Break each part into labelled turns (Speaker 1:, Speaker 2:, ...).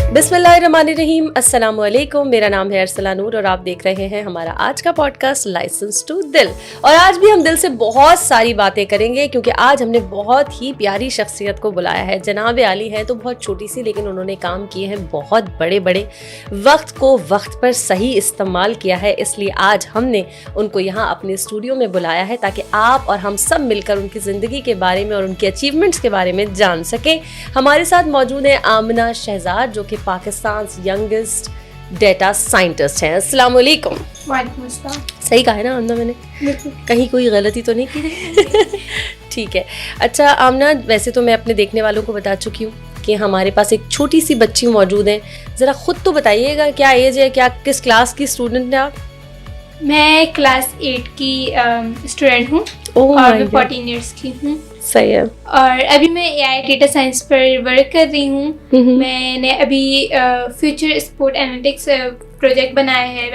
Speaker 1: बिस्मिल्लाहिर्रहमानिर्रहीम, अस्सलाम वालेकुम। मेरा नाम है अरसला नूर और आप देख रहे हैं हमारा आज का पॉडकास्ट लाइसेंस टू दिल। और आज भी हम दिल से बहुत सारी बातें करेंगे क्योंकि आज हमने बहुत ही प्यारी शख्सियत को बुलाया है। जनाब आली हैं तो बहुत छोटी सी, लेकिन उन्होंने काम किए हैं बहुत बड़े बड़े। वक्त को वक्त पर सही इस्तेमाल किया है, इसलिए आज हमने उनको यहाँ अपने स्टूडियो में बुलाया है ताकि आप और हम सब मिलकर उनकी ज़िंदगी के बारे में और उनके अचीवमेंट्स के बारे में जान सकें। हमारे साथ मौजूद है आमना शहजाद, जो कि पाकिस्तान यंगेस्ट डेटा साइंटिस्ट हैं। अस्सलाम वालेकुम।
Speaker 2: वालेकुम अस्सलाम।
Speaker 1: सही कहा है ना आमना मैंने? कहीं कोई गलती तो नहीं की? ठीक है। अच्छा आमना, वैसे तो मैं अपने देखने वालों को बता चुकी हूँ कि हमारे पास एक छोटी सी बच्ची मौजूद है। ज़रा खुद तो बताइएगा, क्या एज है, क्या किस क्लास की स्टूडेंट है आप?
Speaker 2: मैं क्लास 8 की स्टूडेंट हूँ और मैं 14 ईयर्स की हूँ।
Speaker 1: सही है।
Speaker 2: और अभी मैं एआई डेटा साइंस पर वर्क कर रही हूँ। मैंने अभी फ्यूचर स्पोर्ट एनालिटिक्स प्रोजेक्ट बनाया है।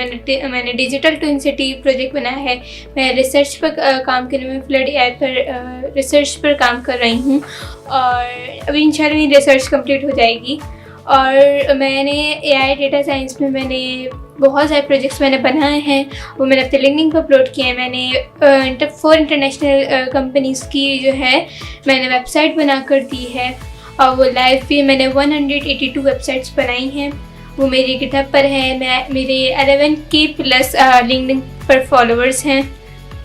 Speaker 2: मैंने डिजिटल ट्विन सिटी प्रोजेक्ट बनाया है। मैं रिसर्च पर काम करने में फ्लड एआई पर रिसर्च पर काम कर रही हूँ और अभी इंशाल्लाह मेरी रिसर्च कंप्लीट हो जाएगी। और मैंने एआई डेटा साइंस में मैंने बहुत सारे प्रोजेक्ट्स मैंने बनाए हैं, वो मैंने अपने लिंक्डइन पर अपलोड किए हैं। मैंने 4 इंटरनेशनल कंपनीज़ की जो है मैंने वेबसाइट बना कर दी है और वो लाइव भी मैंने 182 वेबसाइट्स बनाई हैं। वो मेरी गिटहब पर है। मेरे 11K प्लस लिंक्डइन पर फॉलोअर्स हैं।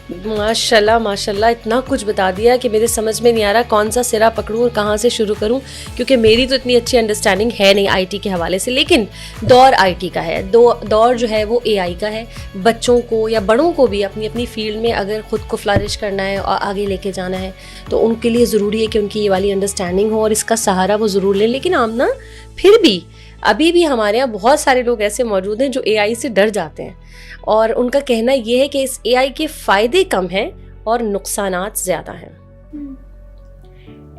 Speaker 1: माशाल्लाह माशाल्लाह, इतना कुछ बता दिया कि मेरे समझ में नहीं आ रहा कौन सा सिरा पकड़ूं और कहाँ से शुरू करूं, क्योंकि मेरी तो इतनी अच्छी अंडरस्टैंडिंग है नहीं आईटी के हवाले से। लेकिन दौर आईटी का है, दौर जो है वो एआई का है। बच्चों को या बड़ों को भी अपनी अपनी फील्ड में अगर ख़ुद को फ्लरिश करना है और आगे लेके जाना है तो उनके लिए ज़रूरी है कि उनकी ये वाली अंडरस्टैंडिंग हो और इसका सहारा वो ज़रूर लें। लेकिन आमना, फिर भी अभी भी हमारे यहाँ बहुत सारे लोग ऐसे मौजूद हैं जो एआई से डर जाते हैं और उनका कहना ये है कि इस एआई के फ़ायदे कम हैं और नुकसानात ज़्यादा हैं।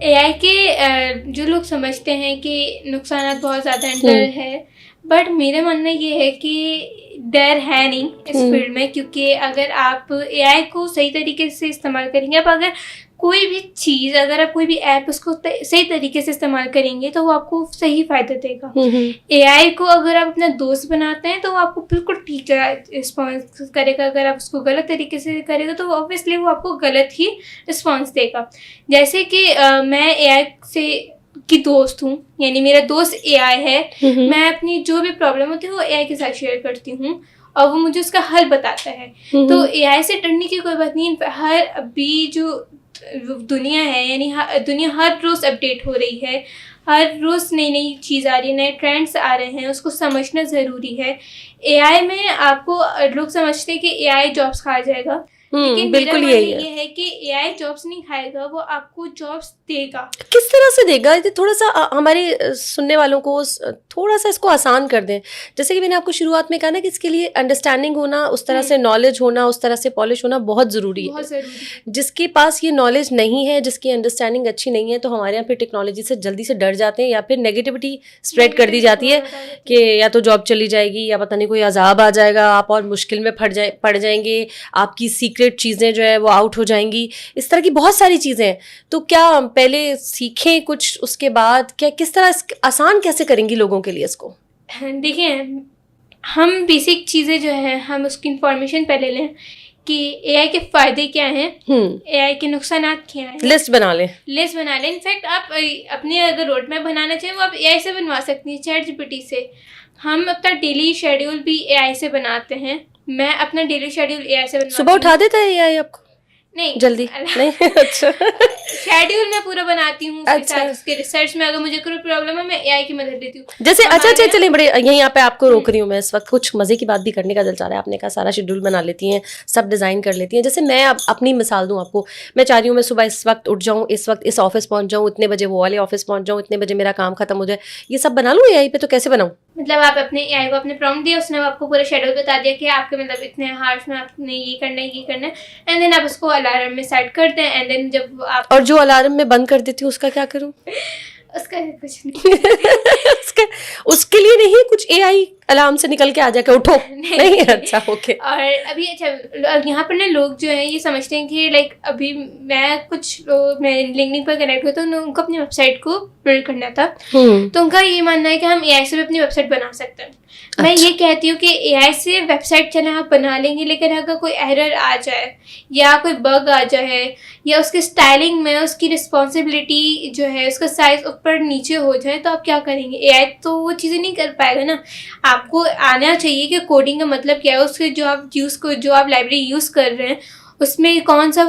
Speaker 2: एआई के जो लोग समझते हैं कि नुकसानात बहुत ज़्यादा डर है, बट मेरा मानना ये है कि डर है नहीं इस फील्ड में, क्योंकि अगर आप एआई को सही तरीके से इस्तेमाल करेंगे, आप अगर कोई भी चीज़, अगर आप कोई भी ऐप उसको सही तरीके से इस्तेमाल करेंगे तो वो आपको सही फ़ायदा देगा। एआई को अगर आप अपना दोस्त बनाते हैं तो वो आपको बिल्कुल ठीक रिस्पॉन्स करेगा। अगर आप उसको गलत तरीके से करेगा तो ऑब्वियसली वो आपको गलत ही रिस्पॉन्स देगा। जैसे कि मैं एआई से की दोस्त हूँ, यानी मेरा दोस्त एआई है। मैं अपनी जो भी प्रॉब्लम होती है वो एआई के साथ शेयर करती हूँ और वो मुझे उसका हल बताता है। तो एआई से डरने की कोई बात नहीं। हर अभी जो दुनिया है, यानी दुनिया हर रोज़ अपडेट हो रही है, हर रोज़ नई नई चीज़ आ रही है, नए ट्रेंड्स आ रहे हैं, उसको समझना ज़रूरी है। एआई में आपको लोग समझते हैं कि एआई जॉब्स खा जाएगा, लेकिन मेरा मानना ये है कि एआई जॉब्स नहीं खाएगा, वो आपको जॉब्स देगा।
Speaker 1: किस तरह से देगा? ये थोड़ा सा हमारे सुनने वालों को थोड़ा सा इसको आसान कर दें। जैसे कि मैंने आपको शुरुआत में कहा ना कि इसके लिए अंडरस्टैंडिंग होना, उस तरह से नॉलेज होना, उस तरह से पॉलिश होना बहुत ज़रूरी है। जिसके पास ये नॉलेज नहीं है, जिसकी अंडरस्टैंडिंग अच्छी नहीं है, तो हमारे यहाँ पे टेक्नोलॉजी से जल्दी से डर जाते हैं या फिर नेगेटिविटी स्प्रेड कर दी जाती है कि या तो जॉब चली जाएगी या पता नहीं कोई अजाब आ जाएगा, आप और मुश्किल में पड़ जाएंगे, आपकी सीक्रेट चीज़ें जो है वो आउट हो जाएंगी। इस तरह की बहुत सारी चीज़ें हैं। तो क्या पहले सीखें कुछ, उसके बाद क्या किस तरह आसान कैसे करेंगी लोगों के लिए इसको?
Speaker 2: देखिए, हम बेसिक चीज़ें जो है हम उसकी इंफॉर्मेशन पहले लें कि एआई के फ़ायदे क्या हैं, एआई के नुकसानात क्या हैं।
Speaker 1: लिस्ट बना लें।
Speaker 2: इनफैक्ट आप अपने अगर रोड मैप बनाना चाहें वो आप एआई से बनवा सकती हैं, चैट जीपीटी से। हम अपना डेली शेड्यूल भी एआई से बनाते हैं। मैं अपना डेली शेड्यूल एआई से बनवाती हूँ।
Speaker 1: सुबह उठा देता है एआई आपको?
Speaker 2: नहीं,
Speaker 1: जल्दी नहीं। अच्छा,
Speaker 2: शेड्यूल मैं पूरा बनाती हूँ। अच्छा, उसके रिसर्च में अगर मुझे कोई प्रॉब्लम है मैं एआई की मदद लेती हूँ।
Speaker 1: जैसे अच्छा चलिए, बड़े यहीं पे आपको रोक रही हूँ मैं इस वक्त। कुछ मज़े की बात भी करने का दिल चाह रहा है। आपने कहा सारा शेड्यूल बना लेती हैं, सब डिज़ाइन कर लेती हैं। जैसे मैं अपनी मिसाल दूँ आपको, मैं चाह रही हूँ मैं सुबह इस वक्त उठ जाऊँ, इस वक्त इस ऑफिस पहुँच जाऊँ, इतने बजे वो वाले ऑफिस पहुँच जाऊँ, इतने बजे मेरा काम खत्म हो जाए, ये सब बना लूँ एआई पे? तो कैसे बनाऊँ?
Speaker 2: मतलब आप अपने एआई को अपने प्रॉम्प्ट दिया, उसने आपको पूरा शेड्यूल बता दिया कि आपके मतलब इतने हार्स में आपने ये करना है, एंड देन आप उसको अलार्म में सेट करते हैं, एंड देन जब आप,
Speaker 1: और जो अलार्म में बंद कर देती हूँ उसका क्या करूँ?
Speaker 2: उसका कुछ नहीं
Speaker 1: उसके लिए नहीं, कुछ AI अलार्म से निकल के आ जाके उठो नहीं अच्छा ओके।
Speaker 2: और अभी अच्छा यहाँ पर ना लोग जो है ये समझते हैं कि लाइक अभी मैं लिंक्डइन पर कनेक्ट हुआ तो उनको अपनी वेबसाइट को बिल्ड करना था, तो उनका ये मानना है कि हम AI से भी अपनी वेबसाइट बना सकते हैं। मैं ये कहती हूँ कि AI से वेबसाइट चले आप बना लेंगे, लेकिन अगर कोई एरर आ जाए या कोई बग आ जाए या उसकी स्टाइलिंग में उसकी रिस्पॉन्सिबिलिटी जो है उसका साइज ऊपर नीचे हो जाए तो आप क्या करेंगे? AI तो वो चीज़ें नहीं कर पाएगा ना। आपको आना चाहिए कि कोडिंग का मतलब क्या है, उसके जो आप लाइब्रेरी यूज़ कर रहे हैं उसमें कौन सा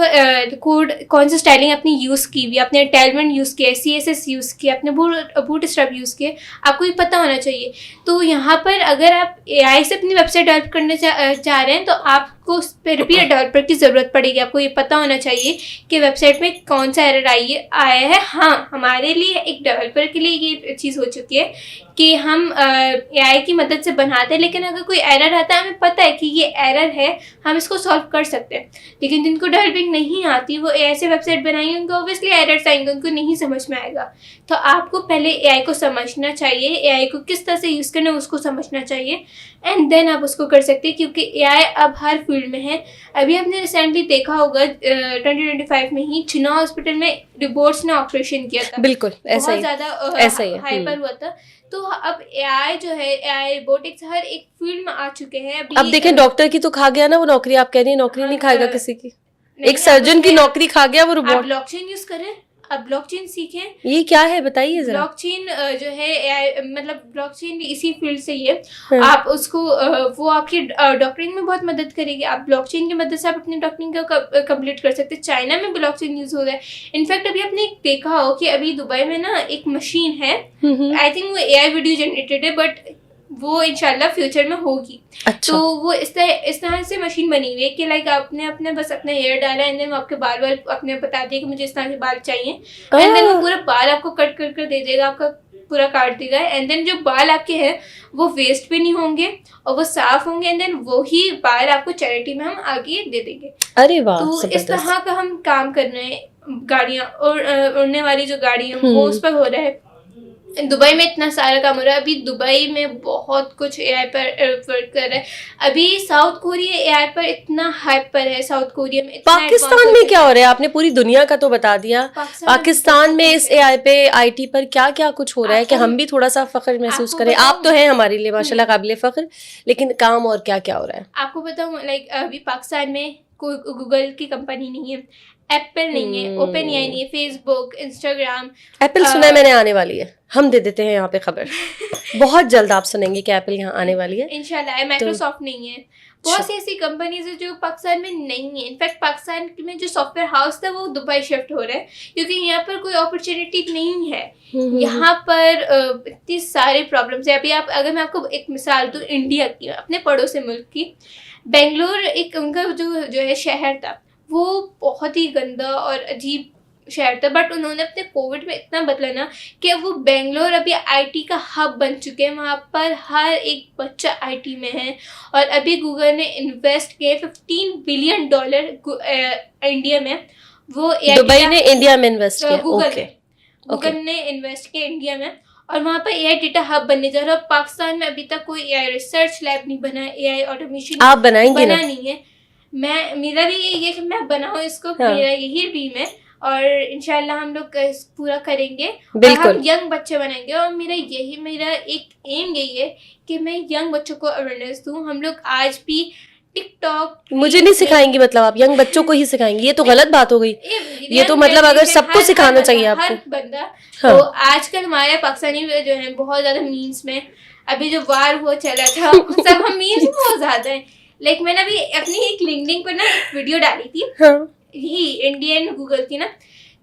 Speaker 2: कोड, कौन सा स्टाइलिंग आपने यूज़ की हुई, आपने टेलमेंट यूज़ किया, CSS यूज़ किया, आपने बूटस्ट्रैप यूज़ किया, आपको ये पता होना चाहिए। तो यहाँ पर अगर आप AI से अपनी वेबसाइट डेवलप करने चाह रहे हैं तो आपको उस पर भी डेवलपर की ज़रूरत पड़ेगी। आपको ये पता होना चाहिए कि वेबसाइट में कौन सा एरर आया है। हाँ, हमारे लिए एक डेवलपर के लिए ये चीज़ हो चुकी है कि हम AI की मदद से बनाते हैं, लेकिन अगर कोई एरर आता है हमें पता है कि ये एरर है, हम इसको सॉल्व कर सकते हैं। लेकिन जिनको डेवलपिंग नहीं आती वो AI से वेबसाइट बनाएंगे, उनको ऑब्वियसली एरर्स आएंगे, उनको नहीं समझ में आएगा। तो आपको पहले AI को समझना चाहिए, AI को किस तरह से यूज़ करना है उसको समझना चाहिए, एंड देन आप उसको कर सकते हैं, क्योंकि AI अब हर फील्ड में है। अभी आपने रिसेंटली देखा होगा 2025 में ही चिना हॉस्पिटल में रोबोट्स ने ऑपरेशन किया था,
Speaker 1: बिल्कुल ऐसा
Speaker 2: बहुत ज़्यादा हाइपर हुआ था। तो अब AI जो है, AI रोबोटिक्स हर एक फील्ड में आ चुके हैं।
Speaker 1: अब देखें डॉक्टर की तो खा गया ना वो नौकरी, आप कह रही है नौकरी नहीं खाएगा किसी की,
Speaker 2: नहीं,
Speaker 1: एक सर्जन की नौकरी खा गया वो रोबोट।
Speaker 2: ब्लॉकचेन यूज करें, अब ब्लॉकचेन सीखें।
Speaker 1: ये क्या है बताइए जरा।
Speaker 2: ब्लॉकचेन जो है AI मतलब ब्लॉकचेन भी इसी फील्ड से ही है।
Speaker 1: हाँ।
Speaker 2: आप उसको वो आपकी डॉक्टरिंग में बहुत मदद करेगी। आप ब्लॉकचेन की मदद से आप अपनी डॉक्टरिंग को कंप्लीट कर सकते हैं। चाइना में ब्लॉकचेन यूज हो रहा है। इनफैक्ट अभी आपने देखा हो कि अभी दुबई में ना एक मशीन है, आई थिंक वो AI वीडियो जनरेटेड है, बट वो इंशाल्लाह फ्यूचर में होगी।
Speaker 1: अच्छा।
Speaker 2: तो वो इस तरह से मशीन बनी हुई है कि लाइक आपने अपने बस अपना हेयर डाला एंड देन वो आपके बाल अपने बता दिए कि मुझे इस तरह के बाल चाहिए, एंड देन वो पूरा बाल आपको कट कर दे देगा, आपका पूरा काट देगा, एंड देन जो बाल आपके हैं वो वेस्ट भी नहीं होंगे और वो साफ होंगे, एंड देन वही बाल आपको चैरिटी में हम आगे दे देंगे।
Speaker 1: अरे वाह,
Speaker 2: तो इस तरह का हम काम कर रहे हैं। गाड़ियाँ और उड़ने वाली जो गाड़ियाँ वो उस पर हो रहा है। दुबई में इतना सारा काम हो रहा है। अभी दुबई में बहुत कुछ AI पर वर्क कर रहा है। अभी साउथ कोरिया AI पर इतना हाइप पर है। साउथ कोरिया में
Speaker 1: पाकिस्तान में क्या हो रहा है? आपने पूरी दुनिया का तो बता दिया, पाकिस्तान में इस AI पे IT पर क्या क्या कुछ हो रहा है कि हम भी थोड़ा सा फख्र महसूस करें। आप तो हैं हमारे लिए माशाल्लाह काबिले फख्र, लेकिन काम और क्या क्या हो रहा है
Speaker 2: आपको बताऊं? लाइक अभी पाकिस्तान में कोई गूगल की कंपनी नहीं है, एप्पल नहीं है, ओपन AI नहीं है, फेसबुक, इंस्टाग्राम।
Speaker 1: एप्पल सुना है मैंने आने वाली है, हम दे देते हैं यहाँ पे खबर। बहुत जल्द आप सुनेंगे कि एप्पल यहाँ आने वाली है
Speaker 2: इंशाल्लाह। माइक्रोसॉफ्ट नहीं है। बहुत सी ऐसी कंपनीज है जो पाकिस्तान में नहीं है। इनफैक्ट पाकिस्तान में जो सॉफ्टवेयर हाउस था वो दुबई शिफ्ट हो रहा है, क्योंकि यहाँ पर कोई अपॉर्चुनिटी नहीं है। यहाँ पर इतनी सारी प्रॉब्लम्स है। अभी अगर मैं आपको एक मिसाल दूँ इंडिया की, अपने पड़ोसी मुल्क की, बेंगलोर एक उनका जो है शहर था, वो बहुत ही गंदा और अजीब शहर था, बट उन्होंने अपने कोविड में इतना बदला ना कि वो बेंगलोर अभी IT का हब बन चुके हैं। वहाँ पर हर एक बच्चा IT में है, और अभी गूगल ने इन्वेस्ट किए $15 बिलियन इंडिया में। वो
Speaker 1: दुबई ने इंडिया में इन्वेस्ट किया,
Speaker 2: गूगल ने इन्वेस्ट किया इंडिया में, और वहाँ पर AI डेटा हब बनने जा रहा है। पाकिस्तान में अभी तक कोई AI रिसर्च लैब नहीं बना, AI ऑटोमेशन
Speaker 1: आप बनाएंगे
Speaker 2: बना नहीं है। मेरा भी यही है कि मैं बनाऊँ इसको, मेरा यही ड्रीम है, और इंशाल्लाह हम लोग पूरा करेंगे और हम यंग बच्चे बनाएंगे। और मेरा एक एम यही है कि मैं यंग बच्चों को अवेयरनेस दूँ। हम लोग आज भी टिकटॉक
Speaker 1: मुझे नहीं सिखाएंगी, मतलब आप यंग बच्चों को ही सिखाएंगी? ये तो गलत बात हो गई। ये तो मतलब अगर सबको सिखाना चाहिए आपको,
Speaker 2: हर बंदा। तो आजकल हमारे पाकिस्तानी जो है बहुत ज्यादा मीम्स में, अभी जो वार हुआ चला था सब हम मीम्स बहुत ज्यादा है। लाइक मैंने अभी अपनी एक लिंक्डइन पर ना एक वीडियो डाली थी, यही इंडियन गूगल की ना,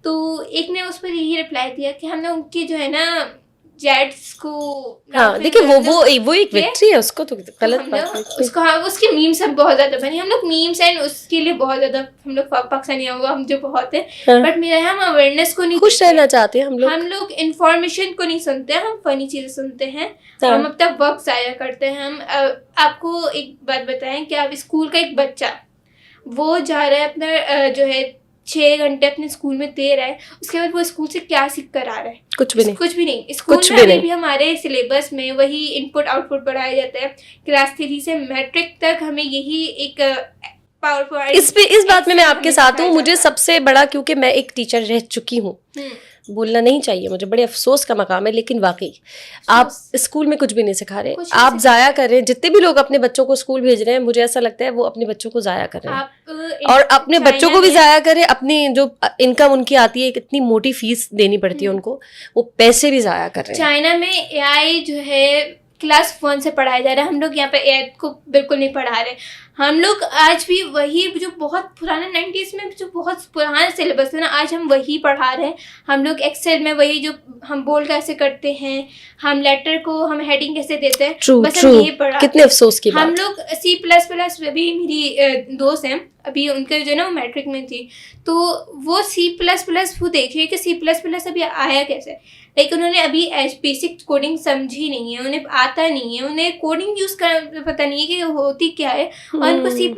Speaker 2: तो एक ने उस पर यही रिप्लाई दिया कि हमने उनकी जो है ना जेट्स को,
Speaker 1: हाँ देखिए वो एक विक्ट्री है, उसको तो गलत बात है
Speaker 2: उसको। हाँ, उसकी मीम्स हम बहुत ज्यादा बनी। हम लोग मीम्स एंड उसके लिए बहुत ज्यादा हम लोग पाकिस्तानी होगा, हम जो बहुत है, बट मेरा हम अवेयरनेस को नहीं,
Speaker 1: खुश रहना चाहते हैं हम
Speaker 2: लोग इंफॉर्मेशन को नहीं सुनते, हम फनी चीजें सुनते हैं, हम अपना वक्त जाया करते हैं। हम आपको एक बात बताएं कि आप स्कूल का एक बच्चा वो जा रहा है अपना जो है 6 घंटे अपने स्कूल में दे रहा है, उसके बाद वो स्कूल से क्या सीख कर आ रहा है?
Speaker 1: कुछ भी नहीं।
Speaker 2: कुछ भी नहीं। स्कूल में अभी भी हमारे सिलेबस में वही इनपुट आउटपुट पढ़ाया जाता है। क्लास 3 से मैट्रिक तक हमें यही एक
Speaker 1: इस बात में मैं आपके साथ हूँ। मुझे सबसे बड़ा, क्योंकि मैं एक टीचर रह चुकी हूँ, बोलना नहीं चाहिए मुझे, बड़े अफसोस का मकाम है, लेकिन वाकई आप स्कूल में कुछ भी नहीं सिखा रहे, आप जाया कर रहे हैं। जितने भी लोग अपने बच्चों को स्कूल भेज रहे हैं, मुझे ऐसा लगता है वो अपने बच्चों को जाया कर रहे हैं, और अपने बच्चों को भी जाया करें। अपनी जो इनकम उनकी आती है, इतनी मोटी फीस देनी पड़ती है उनको, वो पैसे भी जाया कर रहे हैं।
Speaker 2: चाइना में एआई जो है क्लास 1 से पढ़ाया जा रहा है। हम लोग यहाँ पे एआई को बिल्कुल नहीं पढ़ा रहे। हम लोग आज भी वही जो बहुत पुराना 90s में जो बहुत पुराना सिलेबस है ना, आज हम वही पढ़ा रहे हैं। हम लोग एक्सेल में वही जो हम बोल कैसे करते हैं, हम लेटर को हम हेडिंग कैसे देते हैं, बस हम ये पढ़ा।
Speaker 1: कितने अफसोस की बात।
Speaker 2: हम लोग C++ भी, मेरी दोस्त हैं अभी, उनके जो ना मैट्रिक में थी, तो वो C++ वो देख रही है कि C++ अभी आया कैसे, लेकिन उन्होंने अभी बेसिक कोडिंग समझी नहीं है, उन्हें आता नहीं है, उन्हें कोडिंग यूज करना पता नहीं है कि होती क्या है, और उनको C++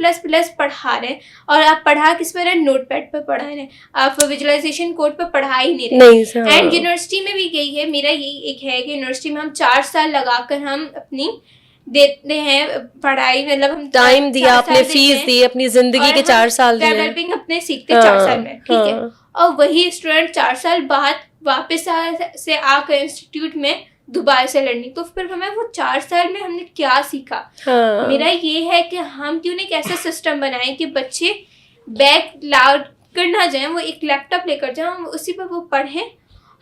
Speaker 2: पढ़ा रहे हैं। और आप पढ़ा किस पर है? नोटपैड पर पढ़ा रहे हैं, आप विजुअलाइजेशन कोड पर पढ़ा ही नहीं रहे। एंड यूनिवर्सिटी में भी यही है, मेरा यही एक है कि यूनिवर्सिटी में हम 4 साल लगाकर हम अपनी देते हैं पढ़ाई, मतलब हम
Speaker 1: टाइम दिया, अपने फीस दी, अपनी जिंदगी के 4 साल दिए,
Speaker 2: डेवलपिंग अपने सीखते 4 साल में, ठीक है। और वही स्टूडेंट 4 साल बाद वापस से आकर इंस्टीट्यूट में दोबारा से लर्निंग, तो फिर हमें वो 4 साल में हमने क्या सीखा? मेरा ये है कि हम क्यों नहीं एक ऐसा सिस्टम बनाएं कि बच्चे बैग लाउड कर ना जाएं, वो एक लैपटॉप लेकर जाएं, उसी पर वो पढ़ें।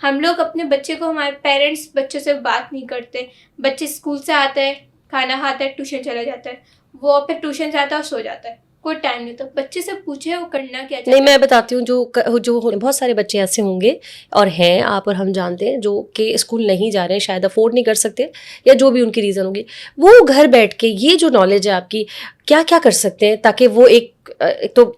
Speaker 2: हम लोग अपने बच्चे को, हमारे पेरेंट्स बच्चों से बात नहीं करते। बच्चे स्कूल से आता है, खाना खाता है, ट्यूशन चला जाता है, वो फिर ट्यूशन से आता है और सो जाता है, कोई टाइम नहीं। तो बच्चे से पूछे वो करना क्या चाहते हैं।
Speaker 1: नहीं, मैं बताती हूँ, जो बहुत सारे बच्चे ऐसे होंगे और हैं, आप और हम जानते हैं, जो कि स्कूल नहीं जा रहे हैं, शायद अफोर्ड नहीं कर सकते, या जो भी उनकी रीज़न होगी, वो घर बैठ के ये जो नॉलेज है आपकी, क्या क्या कर सकते हैं ताकि वो एक तो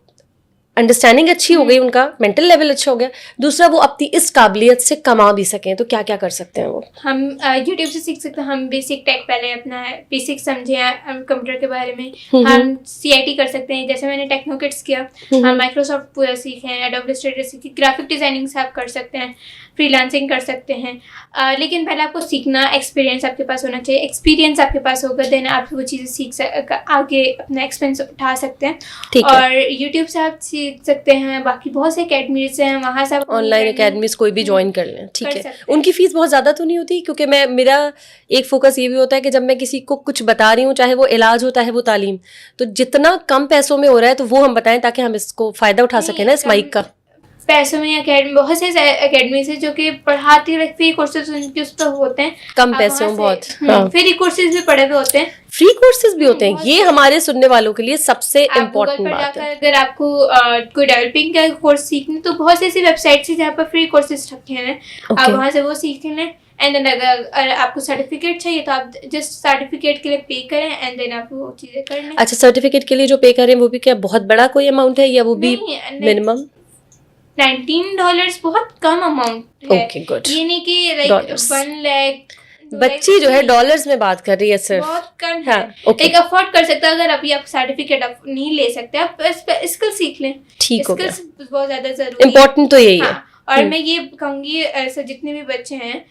Speaker 1: अंडरस्टैंडिंग अच्छी हो गई, उनका मेंटल लेवल अच्छा हो गया, दूसरा वो अपनी इस काबिलियत से कमा भी सकें, तो क्या क्या कर सकते हैं वो? हम
Speaker 2: यूट्यूब से सीख सकते हैं। हम बेसिक टेक पहले अपना बेसिक समझे हैं कंप्यूटर के बारे में। हम CIT कर सकते हैं, जैसे मैंने टेक्नोकिड्स किया। हम माइक्रोसॉफ्ट पूरा सीखे हैं, एडोब इलस्ट्रेटर सीखी, ग्राफिक डिजाइनिंग से आप कर सकते हैं, फ्रीलांसिंग कर सकते हैं। लेकिन पहले आपको सीखना, एक्सपीरियंस आपके पास होना चाहिए। एक्सपीरियंस आपके पास होगा, देन आप वो चीज़ें आगे अपना एक्सपेंस उठा सकते हैं। और यूट्यूब से आप सीख सकते हैं, बाकी बहुत से अकेडमीज हैं, वहाँ से आप
Speaker 1: ऑनलाइन अकेडमीज कोई भी ज्वाइन कर लें, ठीक है। उनकी फीस बहुत ज़्यादा तो नहीं होती, क्योंकि मेरा एक फोकस ये भी होता है कि जब मैं किसी को कुछ बता रही हूँ, चाहे वो इलाज होता है, वो तालीम, तो जितना कम पैसों में हो रहा है तो वो हम बताएं, ताकि हम इसको फ़ायदा उठा सकें ना इस माइक का।
Speaker 2: पैसों में अकेडमी, बहुत से अकेडमीज है जो कि पढ़ाती है, फ्री कोर्सेज उनके उस पर होते हैं,
Speaker 1: कम पैसों बहुत।
Speaker 2: फ्री कोर्सेज भी पढ़े हुए होते हैं,
Speaker 1: फ्री कोर्सेज भी होते हैं। ये हमारे सुनने वालों के लिए सबसे इम्पोर्टेंट बात है।
Speaker 2: अगर आपको कोई डेवलपिंग का कोर्स सीखना, तो बहुत सी ऐसी वेबसाइट्स हैं जहाँ पर फ्री कोर्सेज रखे हैं, आप वहाँ से वो सीख लें। एंड देन अगर आपको सर्टिफिकेट चाहिए तो आप जस्ट सर्टिफिकेट के लिए पे करें, एंड देन आप वो चीज़ें कर लें।
Speaker 1: अच्छा, सर्टिफिकेट के लिए जो पे करें वो भी क्या बहुत बड़ा कोई अमाउंट है, या वो भी मिनिमम?
Speaker 2: $19 बहुत कम अमाउंट है।
Speaker 1: Okay, good.
Speaker 2: ये नहीं कि लाइक 1 लाख।
Speaker 1: बच्ची जो है डॉलर्स में बात कर रही है सिर्फ,
Speaker 2: बहुत कम है। एक अफोर्ड कर सकते हो। अगर अभी आप सर्टिफिकेट नहीं ले सकते, आप स्किल सीख लें,
Speaker 1: ठीक हो गया।
Speaker 2: स्किल्स बहुत ज्यादा जरूरी है,
Speaker 1: इम्पोर्टेंट तो यही है।
Speaker 2: और मैं ये कहूँगी, ऐसे जितने भी बच्चे हैं,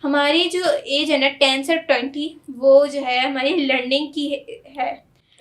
Speaker 2: हमारी जो एज है ना 10 से 20, वो जो है हमारी लर्निंग की है।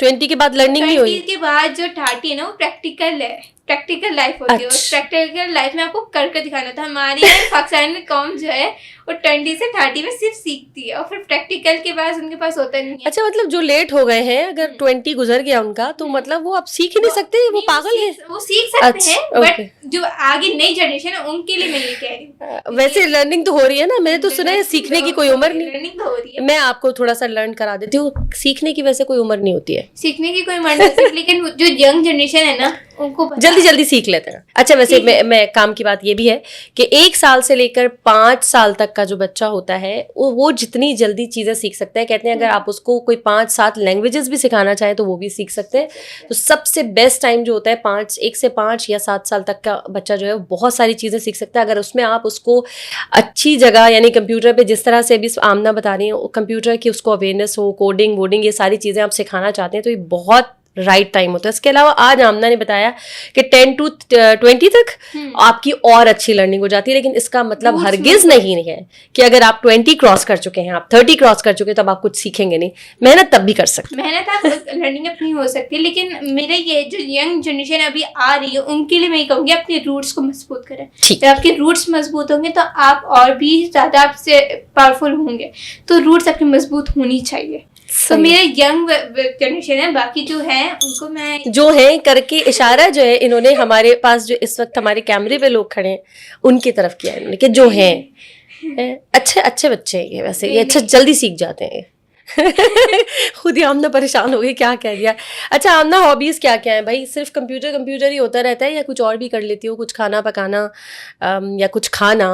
Speaker 1: 20 के बाद लर्निंग नहीं हुई,
Speaker 2: 20 के बाद जो 30 है ना, वो प्रैक्टिकल है, प्रैक्टिकल लाइफ होती है। उस प्रैक्टिकल लाइफ में आपको करके दिखाना था। हमारी पाकिस्तान कौम जो है वो 20 से 30 में सिर्फ सीखती है, और फिर प्रैक्टिकल के बाद उनके पास होता नहीं है।
Speaker 1: अच्छा, मतलब जो लेट हो गए हैं, अगर 20 गुजर गया उनका, तो मतलब वो अब सीख ही नहीं सकते, वो पागल है।
Speaker 2: वो सीख सकते हैं, बट जो आगे नई जनरेशन है उनके लिए मैं ये कह रही हूँ।
Speaker 1: वैसे लर्निंग तो हो रही है ना, मैंने तो सुना है सीखने की कोई उम्र नहीं।
Speaker 2: लर्निंग तो हो रही है।
Speaker 1: मैं आपको थोड़ा सा लर्न करा देती हूँ, सीखने की वैसे कोई उम्र नहीं होती है,
Speaker 2: सीखने की कोई उम्र नहीं, लेकिन जो यंग जनरेशन है ना, उनको
Speaker 1: जल्दी सीख लेते हैं। अच्छा, वैसे मैं काम की बात ये भी है कि 1 साल से लेकर 5 साल तक का जो बच्चा होता है, वो जितनी जल्दी चीजें सीख सकता है। कहते हैं अगर आप उसको कोई 5-7 लैंग्वेजेस भी सिखाना चाहें तो वो भी सीख सकते हैं। तो सबसे बेस्ट टाइम जो होता है 1 से 5 या 7 साल तक का बच्चा जो है वो बहुत सारी चीजें सीख सकता है, अगर उसमें आप उसको अच्छी जगह, यानी कंप्यूटर पे जिस तरह से अभी आमना बता रही है, कंप्यूटर की उसको अवेयरनेस हो, कोडिंग वोडिंग, ये सारी चीजें आप सिखाना चाहते हैं, तो ये बहुत राइट टाइम होता है। इसके अलावा आज आमना ने बताया कि 10 to 20 तक आपकी और अच्छी लर्निंग हो जाती है, लेकिन इसका मतलब हरगिज नहीं है कि अगर आप 20 क्रॉस कर चुके हैं, आप 30 क्रॉस कर चुके हैं, तब आप कुछ सीखेंगे नहीं। मेहनत तब भी कर सकते हैं,
Speaker 2: मेहनत आप लर्निंग अपनी हो सकती है, लेकिन मेरा ये जो यंग जनरेशन अभी आ रही है उनके लिए मैं कहूँगी अपने रूट्स को मजबूत करें। जब आपके रूट्स मजबूत होंगे तो आप और भी ज्यादा आपसे पावरफुल होंगे, तो रूट्स आपकी मजबूत होनी चाहिए। तो मेरे यंग जनरेशन है, बाकी जो है उनको मैं
Speaker 1: जो है करके इशारा जो है इन्होंने हमारे पास जो इस वक्त हमारे कैमरे पे लोग खड़े हैं उनकी तरफ किया इन्होंने कि जो हैं अच्छे अच्छे बच्चे हैं ये, वैसे ये अच्छा जल्दी सीख जाते हैं। खुद ही आमना परेशान हो गई, क्या कह दिया। अच्छा आमना, हॉबीज क्या क्या है भाई? सिर्फ कंप्यूटर ही होता रहता है या कुछ और भी कर लेती हो? कुछ खाना पकाना या कुछ खाना,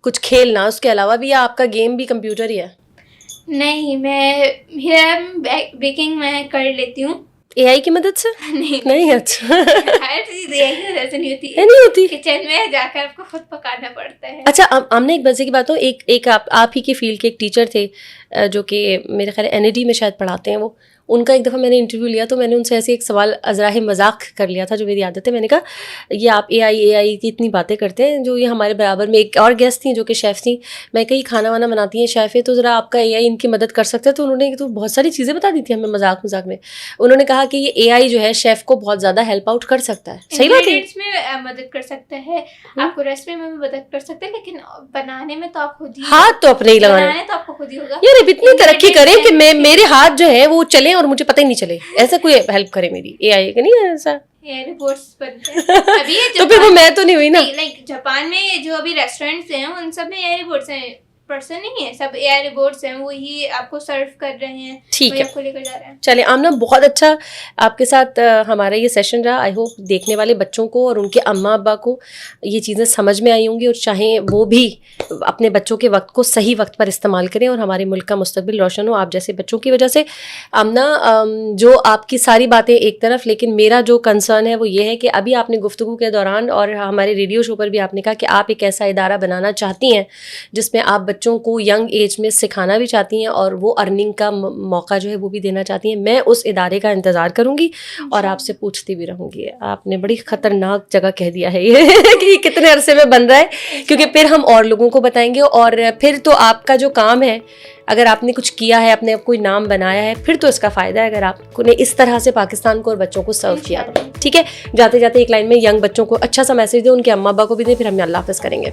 Speaker 1: कुछ खेलना, उसके अलावा भी, या आपका गेम भी कंप्यूटर ही है?
Speaker 2: नहीं, बेकिंग मैं कर लेती हूँ
Speaker 1: एआई की मदद से। नहीं अच्छा
Speaker 2: हर चीज एआई की मदद से नहीं होती। किचन में जाकर आपको खुद पकाना पड़ता है।
Speaker 1: अच्छा हमने एक मजे की बात हो, एक आप ही की फील्ड के एक टीचर थे जो कि मेरे ख्याल एनईडी में शायद पढ़ाते हैं वो, उनका एक दफ़ा मैंने इंटरव्यू लिया तो मैंने उनसे ऐसे एक सवाल अजराह मजाक कर लिया था जो मेरी आदत है। मैंने कहा ये आप एआई की इतनी बातें करते हैं, जो ये हमारे बराबर में एक और गेस्ट थी जो कि शेफ़ थी, मैं कहीं खाना वाना बनाती हैं शेफ़ है, तो ज़रा आपका एआई इनकी मदद कर सकता है। तो उन्होंने तो बहुत सारी चीज़ें बता दी थी हमें मजाक में। उन्होंने कहा कि ये एआई जो है शेफ़ को बहुत ज़्यादा हेल्प आउट कर सकता है। सही बात है,
Speaker 2: में मदद कर सकता है, आपको रेसिपी में भी मदद कर सकता है, लेकिन बनाने में तो आप खुद ही
Speaker 1: हाथ तो अपने ही लगाने,
Speaker 2: तो आपको खुद ही होगा।
Speaker 1: यार इतनी तरक्की करें कि मेरे हाथ जो है वो चले और मुझे पता ही नहीं चले, ऐसा कोई हेल्प करे मेरी एआई का? नहीं है ऐसा,
Speaker 2: रिपोर्ट्स बनते हैं अभी
Speaker 1: तो फिर वो मैं तो नहीं हुई ना।
Speaker 2: लाइक जापान में जो अभी रेस्टोरेंट्स हैं उन सब में एआई रिपोर्ट्स हैं, पर्सन नहीं है, सब एआई रोबोट्स हैं, वही आपको सर्व कर रहे हैं,
Speaker 1: ठीक है,
Speaker 2: आपको लेकर जा रहे हैं।
Speaker 1: चलिए आमना, बहुत अच्छा आपके साथ हमारा ये सेशन रहा। आई होप देखने वाले बच्चों को और उनके अम्मा अब्बा को ये चीज़ें समझ में आई होंगी और चाहें वो भी अपने बच्चों के वक्त को सही वक्त पर इस्तेमाल करें और हमारे मुल्क का मुस्तकबिल रोशन हो आप जैसे बच्चों की वजह से। आमना, जो आपकी सारी बातें एक तरफ, लेकिन मेरा जो कंसर्न है वो ये है कि अभी आपने गुफ्तगू के दौरान और हमारे रेडियो शो पर भी आपने कहा कि आप एक ऐसा इदारा बनाना चाहती हैं जिसमें आप बच्चों को यंग एज में सिखाना भी चाहती हैं और वो अर्निंग का मौका जो है वो भी देना चाहती हैं। मैं उस इदारे का इंतज़ार करूंगी और आपसे पूछती भी रहूंगी। आपने बड़ी ख़तरनाक जगह कह दिया है ये कि कितने अरसे में बन रहा है, क्योंकि फिर हम और लोगों को बताएंगे और फिर तो आपका जो काम है, अगर आपने कुछ किया है, अपने कोई नाम बनाया है, फिर तो इसका फ़ायदा है अगर आपने इस तरह से पाकिस्तान को और बच्चों को सर्व किया तो। ठीक है, जाते जाते एक लाइन में यंग बच्चों को अच्छा सा मैसेज दें, उनके अम्मा अब्बा को भी दें, फिर हम अल्लाह हाफ़िज़ करेंगे।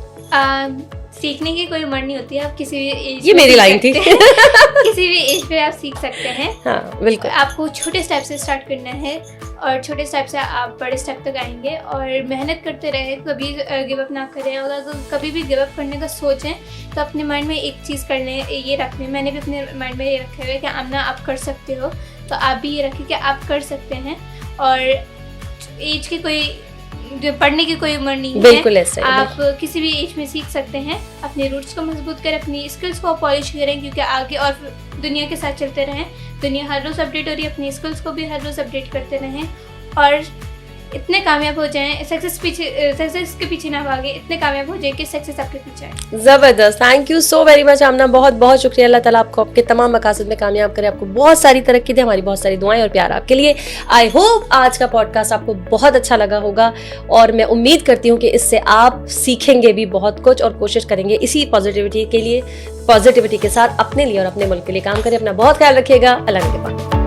Speaker 2: सीखने की कोई उम्र नहीं होती है, आप किसी भी एज,
Speaker 1: ये मेरी लाइन थी
Speaker 2: किसी भी एज पे आप सीख सकते हैं।
Speaker 1: हाँ बिल्कुल,
Speaker 2: आपको छोटे स्टेप से स्टार्ट करना है और छोटे स्टेप से आप बड़े स्टेप तक आएंगे और मेहनत करते रहे, कभी गिव अप ना करें। और अगर कभी भी गिव अप करने का सोचें तो अपने माइंड में एक चीज़ कर लें, ये रख लें, मैंने भी अपने माइंड में ये रखा हुआ है कि आमना आप कर सकते हो, तो आप भी ये रखें कि आप कर सकते हैं। और एज की कोई, पढ़ने की कोई उम्र नहीं है,
Speaker 1: बिल्कुल ऐसा
Speaker 2: आप किसी भी एज में सीख सकते हैं। अपने रूट्स को मजबूत करें, अपनी स्किल्स को पॉलिश करें, क्योंकि आगे और दुनिया के साथ चलते रहें। दुनिया हर रोज़ अपडेट हो रही है, अपनी स्किल्स को भी हर रोज़ अपडेट करते रहें और इतने कामयाब हो जाएं, सक्सेस के पीछे ना भागे, इतने कामयाब हो जाए कि सक्सेस आपके पीछे आए।
Speaker 1: ज़बरदस्त, thank you so very much Amna, बहुत बहुत शुक्रिया। अल्लाह ताला आपको आपके तमाम मकासद में कामयाब करे, आपको बहुत सारी तरक्की दे, हमारी बहुत सारी दुआएं और प्यार आपके लिए। आई होप आज का पॉडकास्ट आपको बहुत अच्छा लगा होगा और मैं उम्मीद करती हूँ कि इससे आप सीखेंगे भी बहुत कुछ और कोशिश करेंगे इसी पॉजिटिविटी के लिए, पॉजिटिविटी के साथ अपने लिए और अपने मुल्क के लिए काम करें। अपना बहुत ख्याल रखिएगा। अल्लाह के पास।